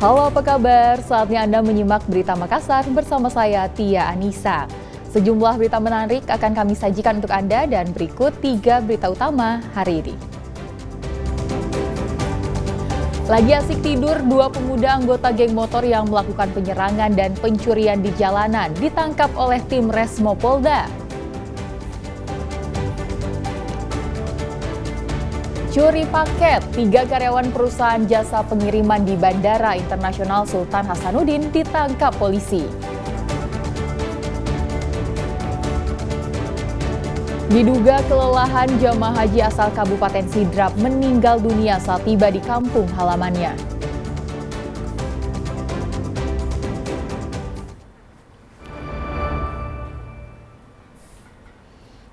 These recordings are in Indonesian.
Halo, apa kabar? Saatnya Anda menyimak Berita Makassar bersama saya, Tia Anissa. Sejumlah berita menarik akan kami sajikan untuk Anda dan berikut 3 berita utama hari ini. Lagi asik tidur, 2 pemuda anggota geng motor yang melakukan penyerangan dan pencurian di jalanan ditangkap oleh tim Resmo Polda. Curi paket, 3 karyawan perusahaan jasa pengiriman di Bandara Internasional Sultan Hasanuddin ditangkap polisi. Diduga kelelahan jamaah haji asal Kabupaten Sidrap meninggal dunia saat tiba di kampung halamannya.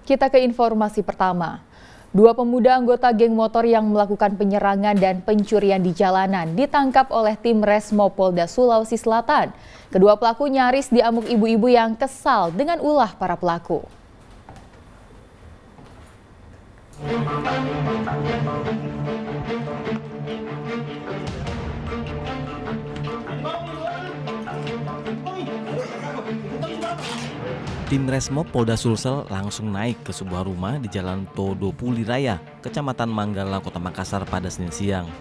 Kita ke informasi pertama. 2 pemuda anggota geng motor yang melakukan penyerangan dan pencurian di jalanan ditangkap oleh tim Resmo Polda Sulawesi Selatan. Kedua pelaku nyaris diamuk ibu-ibu yang kesal dengan ulah para pelaku. Tim Resmo Polda Sulsel langsung naik ke sebuah rumah di Jalan Todopuli Raya, Kecamatan Manggala, Kota Makassar pada Senin siang.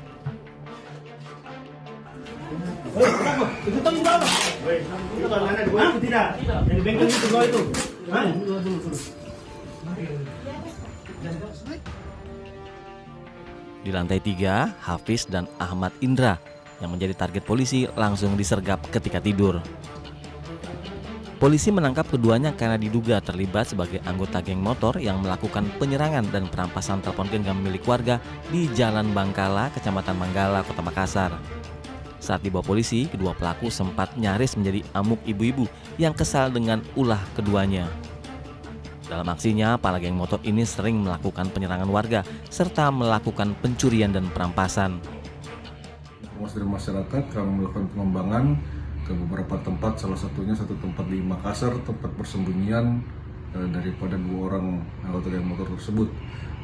Di lantai 3, Hafiz dan Ahmad Indra yang menjadi target polisi langsung disergap ketika tidur. Polisi menangkap keduanya karena diduga terlibat sebagai anggota geng motor yang melakukan penyerangan dan perampasan telepon genggam milik warga di Jalan Bangkala, Kecamatan Manggala, Kota Makassar. Saat dibawa polisi, kedua pelaku sempat nyaris menjadi amuk ibu-ibu yang kesal dengan ulah keduanya. Dalam aksinya, para geng motor ini sering melakukan penyerangan warga serta melakukan pencurian dan perampasan. Informasi dari masyarakat, kami melakukan pengembangan ke beberapa tempat, salah satunya satu tempat di Makassar, tempat persembunyian daripada 2 orang anggota geng motor tersebut.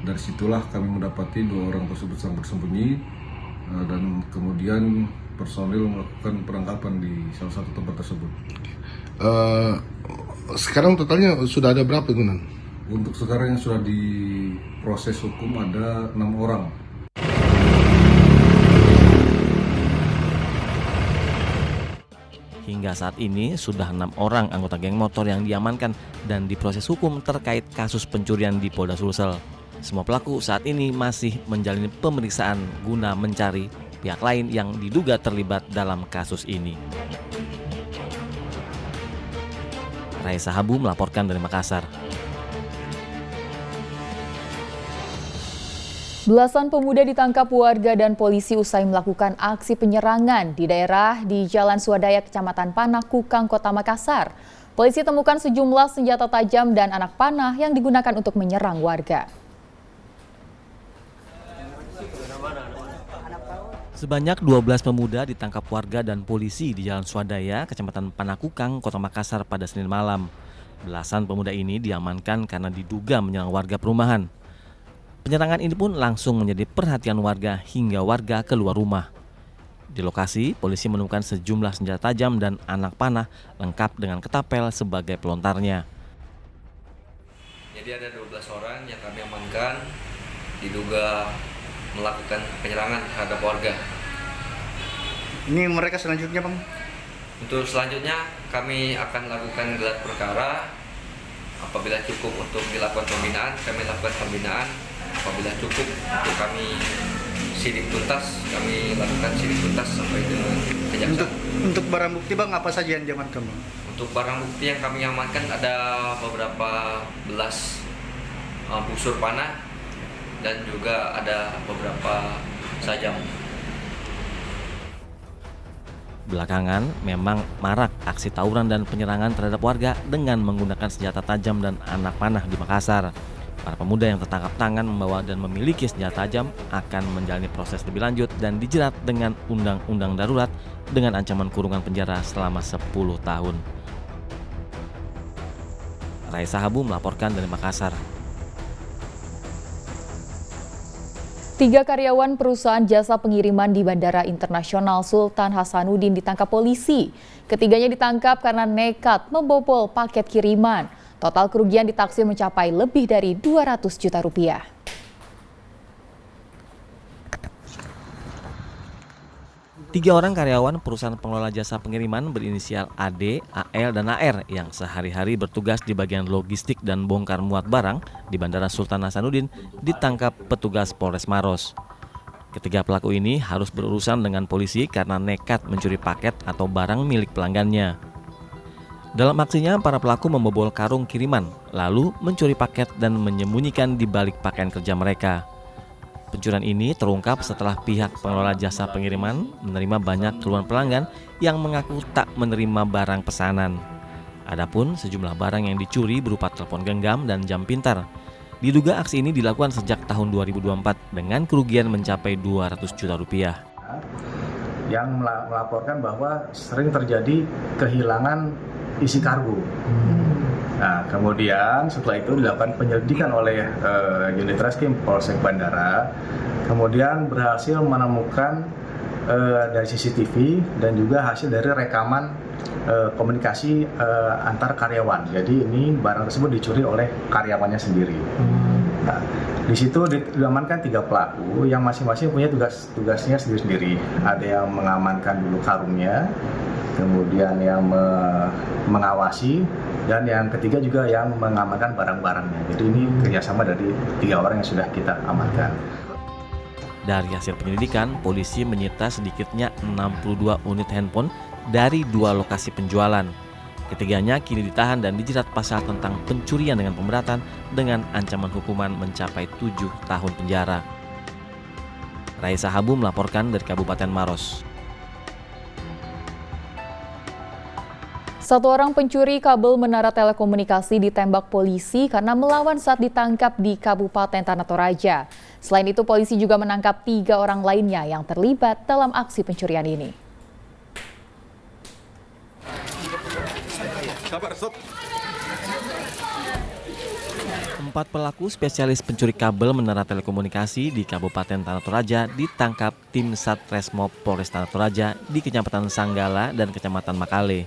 Dari situlah kami mendapati 2 orang tersebut sedang bersembunyi dan kemudian personil melakukan penangkapan di salah satu tempat tersebut. Sekarang totalnya sudah ada berapa Gunan? Untuk sekarang yang sudah diproses hukum ada 6 orang. Hingga saat ini sudah 6 orang anggota geng motor yang diamankan dan diproses hukum terkait kasus pencurian di Polda Sulsel. Semua pelaku saat ini masih menjalani pemeriksaan guna mencari pihak lain yang diduga terlibat dalam kasus ini. Raisa Habu melaporkan dari Makassar. Belasan pemuda ditangkap warga dan polisi usai melakukan aksi penyerangan di Jalan Swadaya, Kecamatan Panah, Kukang, Kota Makassar. Polisi temukan sejumlah senjata tajam dan anak panah yang digunakan untuk menyerang warga. Sebanyak 12 pemuda ditangkap warga dan polisi di Jalan Swadaya, Kecamatan Panah, Kukang, Kota Makassar pada Senin malam. Belasan pemuda ini diamankan karena diduga menyerang warga perumahan. Penyerangan ini pun langsung menjadi perhatian warga hingga warga keluar rumah. Di lokasi, polisi menemukan sejumlah senjata tajam dan anak panah lengkap dengan ketapel sebagai pelontarnya. Jadi ada 12 orang yang kami amankan diduga melakukan penyerangan terhadap warga. Ini mereka selanjutnya, Bang? Untuk selanjutnya kami akan lakukan gelar perkara. Apabila cukup untuk dilakukan pembinaan, kami lakukan pembinaan. Apabila cukup untuk kami sidik tuntas, kami lakukan sidik tuntas sampai dengan kejaksaan. Untuk barang bukti, Bang, apa saja yang diamankan, Bang? Untuk barang bukti yang kami amankan ada beberapa belas busur panah dan juga ada beberapa sajam. Belakangan memang marak aksi tawuran dan penyerangan terhadap warga dengan menggunakan senjata tajam dan anak panah di Makassar. Para pemuda yang tertangkap tangan membawa dan memiliki senjata tajam akan menjalani proses lebih lanjut dan dijerat dengan undang-undang darurat dengan ancaman kurungan penjara selama 10 tahun. Raisa Habu melaporkan dari Makassar. 3 karyawan perusahaan jasa pengiriman di Bandara Internasional Sultan Hasanuddin ditangkap polisi. Ketiganya ditangkap karena nekat membobol paket kiriman. Total kerugian ditaksir mencapai lebih dari 200 juta rupiah. Tiga orang karyawan perusahaan pengelola jasa pengiriman berinisial AD, AL, dan AR yang sehari-hari bertugas di bagian logistik dan bongkar muat barang di Bandara Sultan Hasanuddin ditangkap petugas Polres Maros. Ketiga pelaku ini harus berurusan dengan polisi karena nekat mencuri paket atau barang milik pelanggannya. Dalam aksinya, para pelaku membobol karung kiriman, lalu mencuri paket dan menyembunyikan di balik pakaian kerja mereka. Pencurian ini terungkap setelah pihak pengelola jasa pengiriman menerima banyak keluhan pelanggan yang mengaku tak menerima barang pesanan. Adapun sejumlah barang yang dicuri berupa telepon genggam dan jam pintar. Diduga aksi ini dilakukan sejak tahun 2024 dengan kerugian mencapai 200 juta rupiah. Yang melaporkan bahwa sering terjadi kehilangan isi kargo. Nah, kemudian setelah itu dilakukan penyelidikan oleh unit Reskrim Polsek Bandara, kemudian berhasil menemukan dari CCTV dan juga hasil dari rekaman komunikasi antar karyawan. Jadi ini barang tersebut dicuri oleh karyawannya sendiri. Nah, di situ diamankan 3 pelaku yang masing-masing punya tugasnya sendiri-sendiri. Ada yang mengamankan dulu karungnya, kemudian yang mengawasi, dan yang ketiga juga yang mengamankan barang-barangnya. Jadi ini kerjasama dari 3 orang yang sudah kita amankan. Dari hasil penyelidikan, polisi menyita sedikitnya 62 unit handphone dari 2 lokasi penjualan. Ketiganya kini ditahan dan dijerat pasal tentang pencurian dengan pemberatan dengan ancaman hukuman mencapai 7 tahun penjara. Raisa Habu melaporkan dari Kabupaten Maros. 1 orang pencuri kabel menara telekomunikasi ditembak polisi karena melawan saat ditangkap di Kabupaten Tanah Toraja. Selain itu, polisi juga menangkap 3 orang lainnya yang terlibat dalam aksi pencurian ini. Empat pelaku spesialis pencuri kabel menara telekomunikasi di Kabupaten Tanah Toraja ditangkap tim Satreskrim Polres Tanah Toraja di Kecamatan Sanggala dan Kecamatan Makale.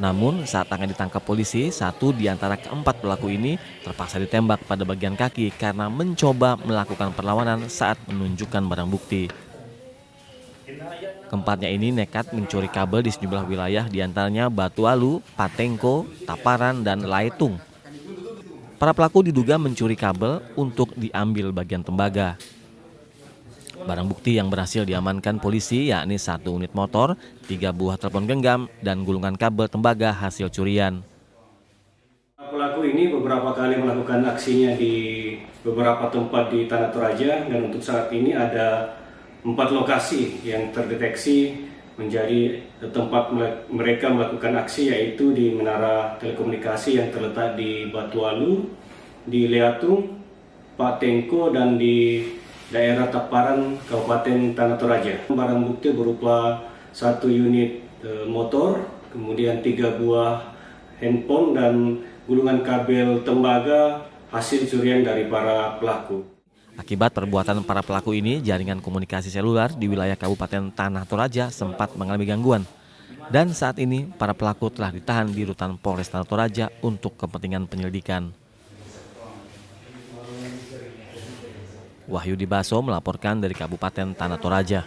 Namun saat akan ditangkap polisi, 1 di antara keempat pelaku ini terpaksa ditembak pada bagian kaki karena mencoba melakukan perlawanan saat menunjukkan barang bukti. Keempatnya ini nekat mencuri kabel di sejumlah wilayah di antaranya Batualu, Patengko, Taparan, dan Laitung. Para pelaku diduga mencuri kabel untuk diambil bagian tembaga. Barang bukti yang berhasil diamankan polisi yakni 1 unit motor, 3 buah telepon genggam, dan gulungan kabel tembaga hasil curian. Pelaku ini beberapa kali melakukan aksinya di beberapa tempat di Tanah Toraja, dan untuk saat ini ada 4 lokasi yang terdeteksi menjadi tempat mereka melakukan aksi, yaitu di menara telekomunikasi yang terletak di Batualu, di Leatung, Patengko, dan di daerah Taparan, Kabupaten Tanah Toraja. Barang bukti berupa 1 unit motor, kemudian 3 buah handphone dan gulungan kabel tembaga hasil curian dari para pelaku. Akibat perbuatan para pelaku ini, jaringan komunikasi seluler di wilayah Kabupaten Tanah Toraja sempat mengalami gangguan. Dan saat ini, para pelaku telah ditahan di Rutan Polres Tanah Toraja untuk kepentingan penyelidikan. Wahyudi Baso melaporkan dari Kabupaten Tanah Toraja.